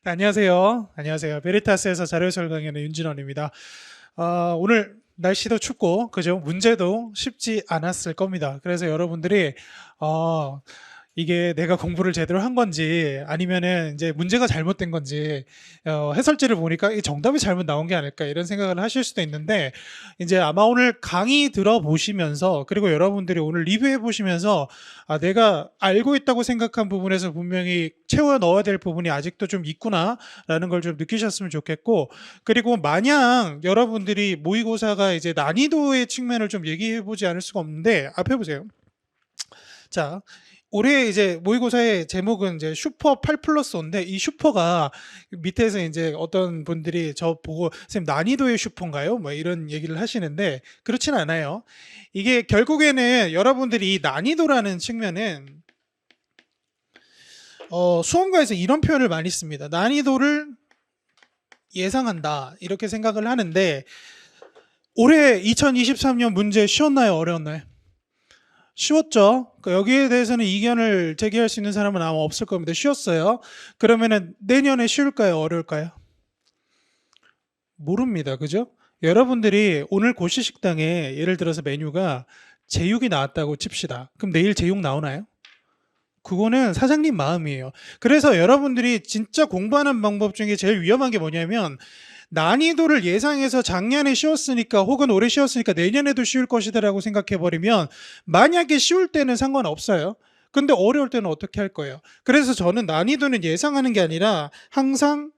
네, 안녕하세요. 안녕하세요. 베리타스에서 자료해설 강의하는 윤진원입니다. 오늘 날씨도 춥고, 그죠? 문제도 쉽지 않았을 겁니다. 그래서 여러분들이, 어, 이게 내가 공부를 제대로 한 건지, 아니면은 이제 문제가 잘못된 건지, 해설지를 보니까 이 정답이 잘못 나온 게 아닐까, 이런 생각을 하실 수도 있는데, 이제 아마 오늘 강의 들어보시면서, 그리고 여러분들이 오늘 리뷰해 보시면서, 내가 알고 있다고 생각한 부분에서 분명히 채워 넣어야 될 부분이 아직도 좀 있구나라는 걸 좀 느끼셨으면 좋겠고, 그리고 마냥 여러분들이 모의고사가 이제 난이도의 측면을 좀 얘기해 보지 않을 수가 없는데, 앞에 보세요. 자, 올해 이제 모의고사의 제목은 이제 슈퍼 8 플러스 5인데, 이 슈퍼가 밑에서 이제 어떤 분들이 저 보고, 선생님 난이도의 슈퍼인가요? 뭐 이런 얘기를 하시는데, 그렇진 않아요. 이게 결국에는 여러분들이 이 난이도라는 측면은 수험가에서 이런 표현을 많이 씁니다. 난이도를 예상한다, 이렇게 생각을 하는데, 올해 2023년 문제 쉬웠나요? 어려웠나요? 쉬웠죠? 여기에 대해서는 이견을 제기할 수 있는 사람은 아마 없을 겁니다. 쉬웠어요. 그러면은 내년에 쉬울까요? 어려울까요? 모릅니다. 그죠? 여러분들이 오늘 고시식당에 예를 들어서 메뉴가 제육이 나왔다고 칩시다. 그럼 내일 제육 나오나요? 그거는 사장님 마음이에요. 그래서 여러분들이 진짜 공부하는 방법 중에 제일 위험한 게 뭐냐면, 난이도를 예상해서 작년에 쉬웠으니까 혹은 올해 쉬웠으니까 내년에도 쉬울 것이다라고 생각해 버리면, 만약에 쉬울 때는 상관없어요. 근데 어려울 때는 어떻게 할 거예요? 그래서 저는 난이도는 예상하는 게 아니라 항상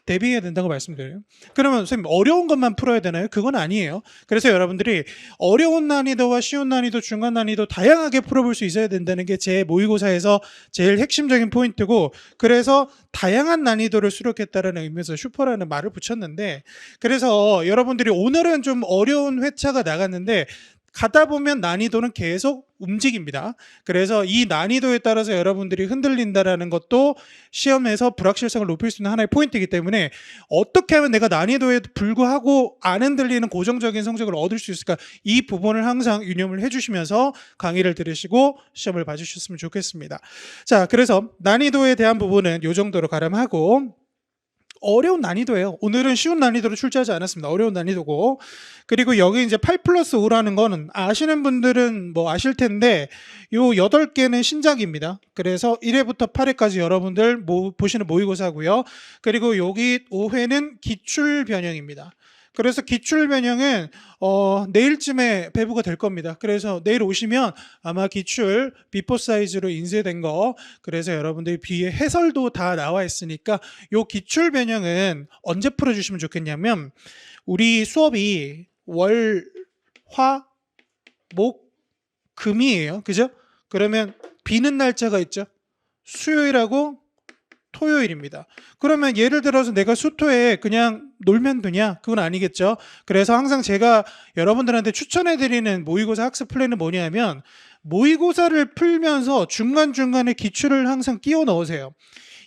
대비해야 된다고 말씀드려요. 그러면 선생님 어려운 것만 풀어야 되나요? 그건 아니에요. 그래서 여러분들이 어려운 난이도와 쉬운 난이도, 중간 난이도 다양하게 풀어볼 수 있어야 된다는 게 제 모의고사에서 제일 핵심적인 포인트고, 그래서 다양한 난이도를 수록했다는 의미에서 슈퍼라는 말을 붙였는데, 그래서 여러분들이 오늘은 좀 어려운 회차가 나갔는데 가다 보면 난이도는 계속 움직입니다. 그래서 이 난이도에 따라서 여러분들이 흔들린다라는 것도 시험에서 불확실성을 높일 수 있는 하나의 포인트이기 때문에, 어떻게 하면 내가 난이도에 불구하고 안 흔들리는 고정적인 성적을 얻을 수 있을까, 이 부분을 항상 유념을 해주시면서 강의를 들으시고 시험을 봐주셨으면 좋겠습니다. 자, 그래서 난이도에 대한 부분은 이 정도로 가름하고, 어려운 난이도예요. 오늘은 쉬운 난이도로 출제하지 않았습니다. 어려운 난이도고, 그리고 여기 이제 8 플러스 5라는 거는 아시는 분들은 뭐 아실 텐데, 요 8개는 신작입니다. 그래서 1회부터 8회까지 여러분들 보시는 모의고사고요. 그리고 여기 5회는 기출 변형입니다. 그래서 기출 변형은 내일쯤에 배부가 될 겁니다. 그래서 내일 오시면 아마 기출 비포 사이즈로 인쇄된 거, 그래서 여러분들이 뒤에 해설도 다 나와 있으니까, 요 기출 변형은 언제 풀어주시면 좋겠냐면, 우리 수업이 월, 화, 목, 금이에요. 그죠? 그러면 비는 날짜가 있죠. 수요일하고 토요일입니다. 그러면 예를 들어서 내가 수토에 그냥 놀면 되냐? 그건 아니겠죠. 그래서 항상 제가 여러분들한테 추천해드리는 모의고사 학습 플랜은 뭐냐면, 모의고사를 풀면서 중간중간에 기출을 항상 끼워 넣으세요.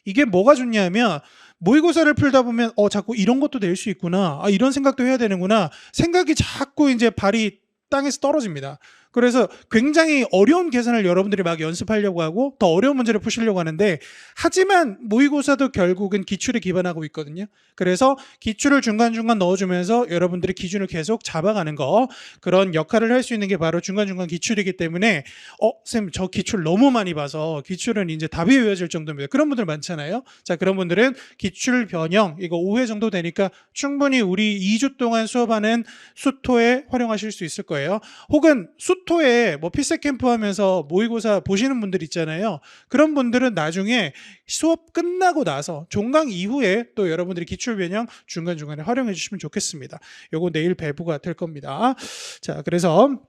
이게 뭐가 좋냐면, 모의고사를 풀다 보면 자꾸 이런 것도 낼 수 있구나, 이런 생각도 해야 되는구나, 생각이 자꾸 이제 발이 땅에서 떨어집니다. 그래서 굉장히 어려운 계산을 여러분들이 막 연습하려고 하고 더 어려운 문제를 푸시려고 하는데, 하지만 모의고사도 결국은 기출에 기반하고 있거든요. 그래서 기출을 중간중간 넣어주면서 여러분들이 기준을 계속 잡아가는 거, 그런 역할을 할 수 있는 게 바로 중간중간 기출이기 때문에, 쌤 저 기출 너무 많이 봐서 기출은 이제 답이 외워질 정도입니다, 그런 분들 많잖아요. 자, 그런 분들은 기출 변형 이거 5회 정도 되니까 충분히 우리 2주 동안 수업하는 수토에 활용하실 수 있을 거예요. 혹은 수토에 뭐 필세 캠프 하면서 모의고사 보시는 분들 있잖아요. 그런 분들은 나중에 수업 끝나고 나서 종강 이후에 또 여러분들이 기출 변형 중간중간에 활용해 주시면 좋겠습니다. 요거 내일 배부가 될 겁니다. 자, 그래서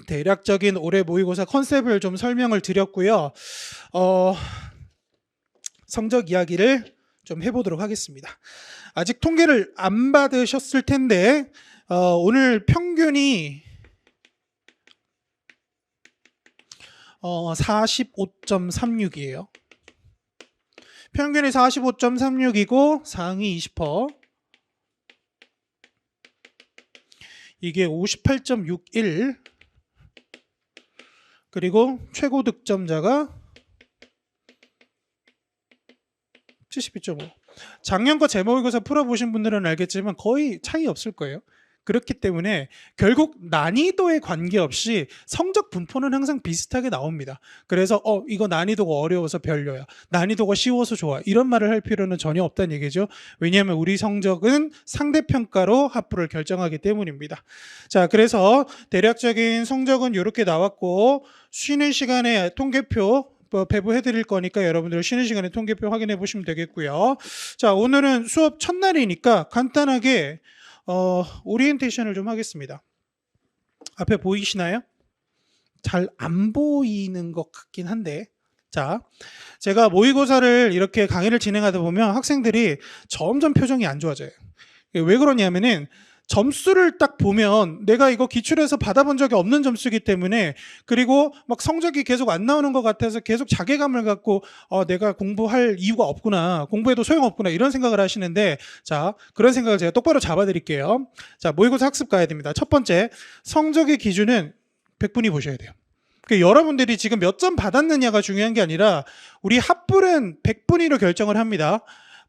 대략적인 올해 모의고사 컨셉을 좀 설명을 드렸고요. 성적 이야기를 좀 해보도록 하겠습니다. 아직 통계를 안 받으셨을 텐데, 오늘 평균이 45.36이에요. 평균이 45.36이고 상위 20%, 이게 58.61, 그리고 최고 득점자가 72.5. 작년 거 재모의고사 풀어보신 분들은 알겠지만 거의 차이 없을 거예요. 그렇기 때문에 결국 난이도에 관계없이 성적 분포는 항상 비슷하게 나옵니다. 그래서 이거 난이도가 어려워서 별로야, 난이도가 쉬워서 좋아, 이런 말을 할 필요는 전혀 없다는 얘기죠. 왜냐하면 우리 성적은 상대평가로 합부를 결정하기 때문입니다. 자, 그래서 대략적인 성적은 이렇게 나왔고, 쉬는 시간에 통계표 배부해 드릴 거니까 여러분들 쉬는 시간에 통계표 확인해 보시면 되겠고요. 자, 오늘은 수업 첫날이니까 간단하게 오리엔테이션을 좀 하겠습니다. 앞에 보이시나요? 잘 안 보이는 것 같긴 한데, 자, 제가 모의고사를 이렇게 강의를 진행하다 보면 학생들이 점점 표정이 안 좋아져요. 왜 그러냐면은 점수를 딱 보면 내가 이거 기출해서 받아본 적이 없는 점수이기 때문에, 그리고 막 성적이 계속 안 나오는 것 같아서 계속 자괴감을 갖고 내가 공부할 이유가 없구나, 공부해도 소용없구나, 이런 생각을 하시는데, 자, 그런 생각을 제가 똑바로 잡아드릴게요. 자, 모의고사 학습 가야 됩니다. 첫 번째, 성적의 기준은 100분위 보셔야 돼요. 그러니까 여러분들이 지금 몇 점 받았느냐가 중요한 게 아니라 우리 합불은 100분위로 결정을 합니다.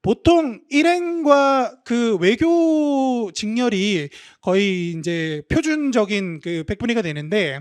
보통 일행과 그 외교 직렬이 거의 이제 표준적인 그 100분위가 되는데,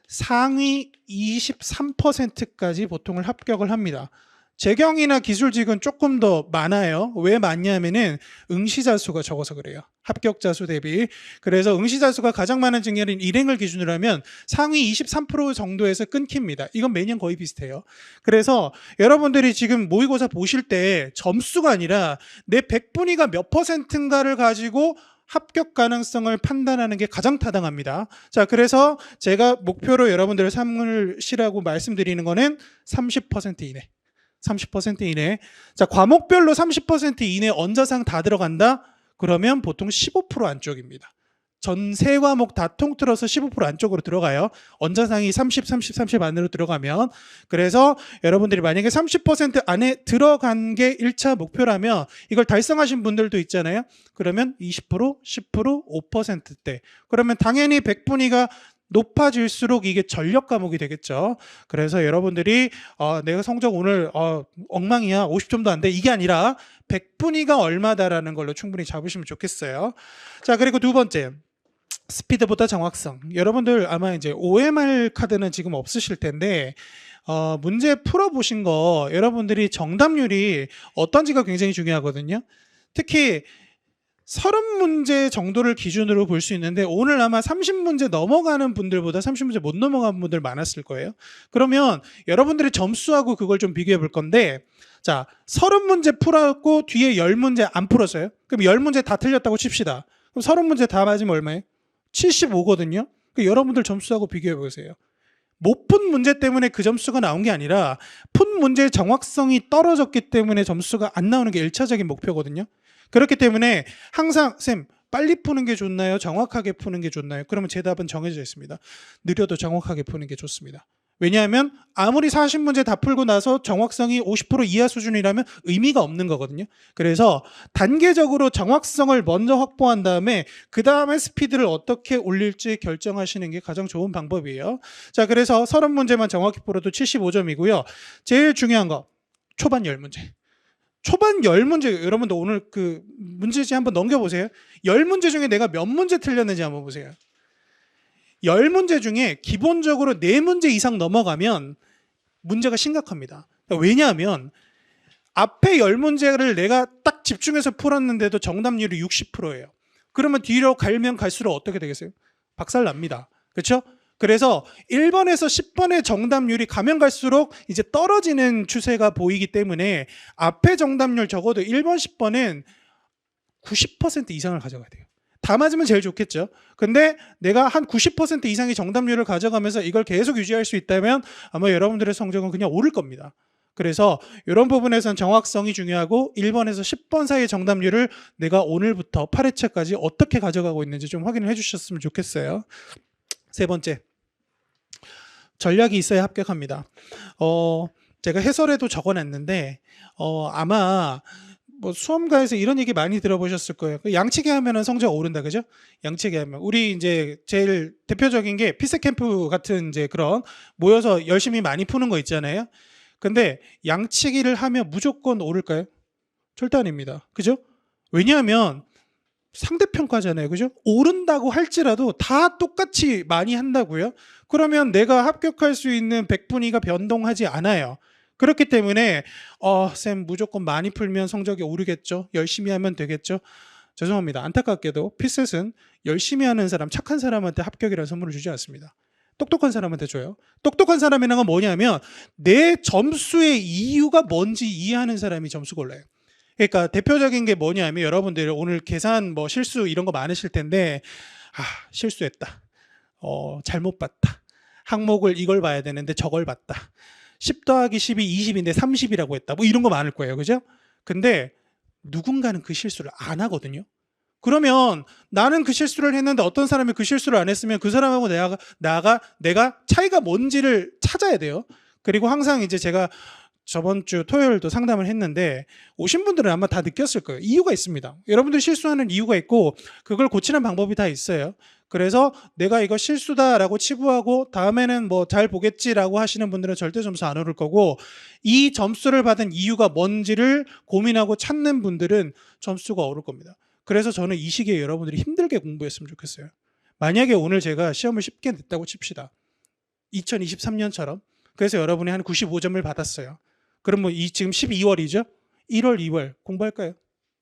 상위 23%까지 보통을 합격을 합니다. 재경이나 기술직은 조금 더 많아요. 왜 많냐면은 응시자 수가 적어서 그래요. 합격자 수 대비. 그래서 응시자 수가 가장 많은 직렬인 일행을 기준으로 하면 상위 23% 정도에서 끊깁니다. 이건 매년 거의 비슷해요. 그래서 여러분들이 지금 모의고사 보실 때 점수가 아니라 내 100분위가 몇 %인가를 가지고 합격 가능성을 판단하는 게 가장 타당합니다. 자, 그래서 제가 목표로 여러분들을 삼으시라고 말씀드리는 거는 30% 이내. 30% 이내. 자, 과목별로 30% 이내 언저상 다 들어간다? 그러면 보통 15% 안쪽입니다. 전 세 과목 다 통틀어서 15% 안쪽으로 들어가요. 언저상이 30, 30, 30 안으로 들어가면. 그래서 여러분들이 만약에 30% 안에 들어간 게 1차 목표라면 이걸 달성하신 분들도 있잖아요. 그러면 20%, 10%, 5%대. 그러면 당연히 100분위가 높아질수록 이게 전력 과목이 되겠죠. 그래서 여러분들이 내가 성적 오늘 엉망이야, 50점도 안 돼, 이게 아니라 100분위가 얼마다라는 걸로 충분히 잡으시면 좋겠어요. 자, 그리고 두 번째, 스피드보다 정확성. 여러분들 아마 이제 OMR 카드는 지금 없으실 텐데, 문제 풀어보신 거 여러분들이 정답률이 어떤지가 굉장히 중요하거든요. 특히 30문제 정도를 기준으로 볼 수 있는데, 오늘 아마 30문제 넘어가는 분들보다 30문제 못 넘어가는 분들 많았을 거예요. 그러면 여러분들의 점수하고 그걸 좀 비교해 볼 건데, 자, 30문제 풀었고 뒤에 10문제 안 풀었어요. 그럼 10문제 다 틀렸다고 칩시다. 그럼 30문제 다 맞으면 얼마예요? 75거든요. 여러분들 점수하고 비교해 보세요. 못 푼 문제 때문에 그 점수가 나온 게 아니라 푼 문제의 정확성이 떨어졌기 때문에 점수가 안 나오는 게 1차적인 목표거든요. 그렇기 때문에 항상 쌤, 빨리 푸는 게 좋나요? 정확하게 푸는 게 좋나요? 그러면 제 답은 정해져 있습니다. 느려도 정확하게 푸는 게 좋습니다. 왜냐하면 아무리 40문제 다 풀고 나서 정확성이 50% 이하 수준이라면 의미가 없는 거거든요. 그래서 단계적으로 정확성을 먼저 확보한 다음에 그 다음에 스피드를 어떻게 올릴지 결정하시는 게 가장 좋은 방법이에요. 자, 그래서 30문제만 정확히 풀어도 75점이고요. 제일 중요한 거, 초반 10문제. 초반 10문제, 여러분들 오늘 그 문제지 한번 넘겨보세요. 10문제 중에 내가 몇 문제 틀렸는지 한번 보세요. 10문제 중에 기본적으로 4문제 이상 넘어가면 문제가 심각합니다. 왜냐하면 앞에 10문제를 내가 딱 집중해서 풀었는데도 정답률이 60%예요. 그러면 뒤로 가면 갈수록 어떻게 되겠어요? 박살납니다. 그렇죠? 그래서 1번에서 10번의 정답률이 가면 갈수록 이제 떨어지는 추세가 보이기 때문에 앞에 정답률 적어도 1번, 10번은 90% 이상을 가져가야 돼요. 다 맞으면 제일 좋겠죠. 근데 내가 한 90% 이상의 정답률을 가져가면서 이걸 계속 유지할 수 있다면 아마 여러분들의 성적은 그냥 오를 겁니다. 그래서 이런 부분에서는 정확성이 중요하고 1번에서 10번 사이의 정답률을 내가 오늘부터 8회차까지 어떻게 가져가고 있는지 좀 확인을 해주셨으면 좋겠어요. 세 번째, 전략이 있어야 합격합니다. 제가 해설에도 적어놨는데 아마 뭐 수험가에서 이런 얘기 많이 들어보셨을 거예요. 양치기 하면은 성적 오른다, 그죠? 양치기 하면 우리 이제 제일 대표적인 게 피스 캠프 같은 이제 그런 모여서 열심히 많이 푸는 거 있잖아요. 근데 양치기를 하면 무조건 오를까요? 절대 아닙니다. 그죠? 왜냐하면 상대평가잖아요. 그죠? 오른다고 할지라도 다 똑같이 많이 한다고요? 그러면 내가 합격할 수 있는 백분위가 변동하지 않아요. 그렇기 때문에 쌤 무조건 많이 풀면 성적이 오르겠죠. 열심히 하면 되겠죠. 죄송합니다. 안타깝게도 피셋은 열심히 하는 사람, 착한 사람한테 합격이라는 선물을 주지 않습니다. 똑똑한 사람한테 줘요. 똑똑한 사람이라는 건 뭐냐면 내 점수의 이유가 뭔지 이해하는 사람이 점수가 올라요. 그러니까 대표적인 게 뭐냐면 여러분들 오늘 계산 뭐 실수 이런 거 많으실 텐데 실수했다. 잘못 봤다. 항목을 이걸 봐야 되는데 저걸 봤다. 10 더하기 10이 20인데 30이라고 했다. 뭐 이런 거 많을 거예요. 그죠? 근데 누군가는 그 실수를 안 하거든요. 그러면 나는 그 실수를 했는데 어떤 사람이 그 실수를 안 했으면 그 사람하고 내가 차이가 뭔지를 찾아야 돼요. 그리고 항상 이제 제가 저번 주 토요일도 상담을 했는데 오신 분들은 아마 다 느꼈을 거예요. 이유가 있습니다. 여러분들 실수하는 이유가 있고 그걸 고치는 방법이 다 있어요. 그래서 내가 이거 실수다라고 치부하고 다음에는 뭐 잘 보겠지라고 하시는 분들은 절대 점수 안 오를 거고 이 점수를 받은 이유가 뭔지를 고민하고 찾는 분들은 점수가 오를 겁니다. 그래서 저는 이 시기에 여러분들이 힘들게 공부했으면 좋겠어요. 만약에 오늘 제가 시험을 쉽게 냈다고 칩시다. 2023년처럼. 그래서 여러분이 한 95점을 받았어요. 그럼 뭐 지금 12월이죠? 1월, 2월 공부할까요?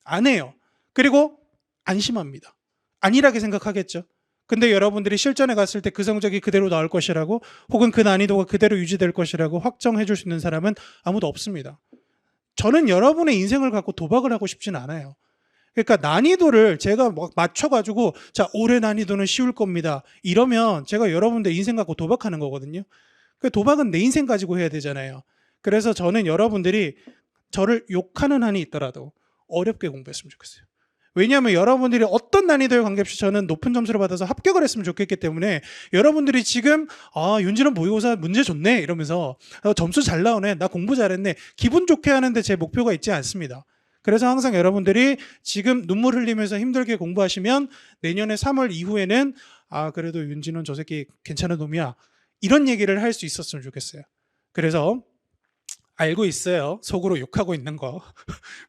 안 해요. 그리고 안심합니다. 안일하게 생각하겠죠. 근데 여러분들이 실전에 갔을 때 그 성적이 그대로 나올 것이라고 혹은 그 난이도가 그대로 유지될 것이라고 확정해 줄 수 있는 사람은 아무도 없습니다. 저는 여러분의 인생을 갖고 도박을 하고 싶진 않아요. 그러니까 난이도를 제가 막 맞춰가지고 자 올해 난이도는 쉬울 겁니다. 이러면 제가 여러분들 인생 갖고 도박하는 거거든요. 그 도박은 내 인생 가지고 해야 되잖아요. 그래서 저는 여러분들이 저를 욕하는 한이 있더라도 어렵게 공부했으면 좋겠어요. 왜냐하면 여러분들이 어떤 난이도에 관계없이 저는 높은 점수를 받아서 합격을 했으면 좋겠기 때문에 여러분들이 지금 윤진원 모의고사 문제 좋네 이러면서 점수 잘 나오네 나 공부 잘했네 기분 좋게 하는데 제 목표가 있지 않습니다. 그래서 항상 여러분들이 지금 눈물 흘리면서 힘들게 공부하시면 내년에 3월 이후에는 그래도 윤진원 저 새끼 괜찮은 놈이야 이런 얘기를 할 수 있었으면 좋겠어요. 그래서 알고 있어요. 속으로 욕하고 있는 거.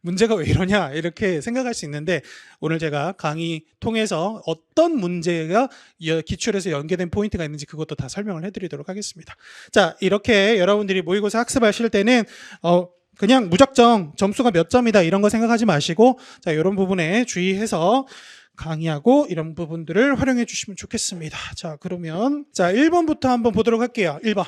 문제가 왜 이러냐 이렇게 생각할 수 있는데 오늘 제가 강의 통해서 어떤 문제가 기출에서 연계된 포인트가 있는지 그것도 다 설명을 해드리도록 하겠습니다. 자, 이렇게 여러분들이 모의고사 학습하실 때는 그냥 무작정 점수가 몇 점이다 이런 거 생각하지 마시고 자, 이런 부분에 주의해서 강의하고 이런 부분들을 활용해 주시면 좋겠습니다. 자, 그러면 1번부터 한번 보도록 할게요. 1번.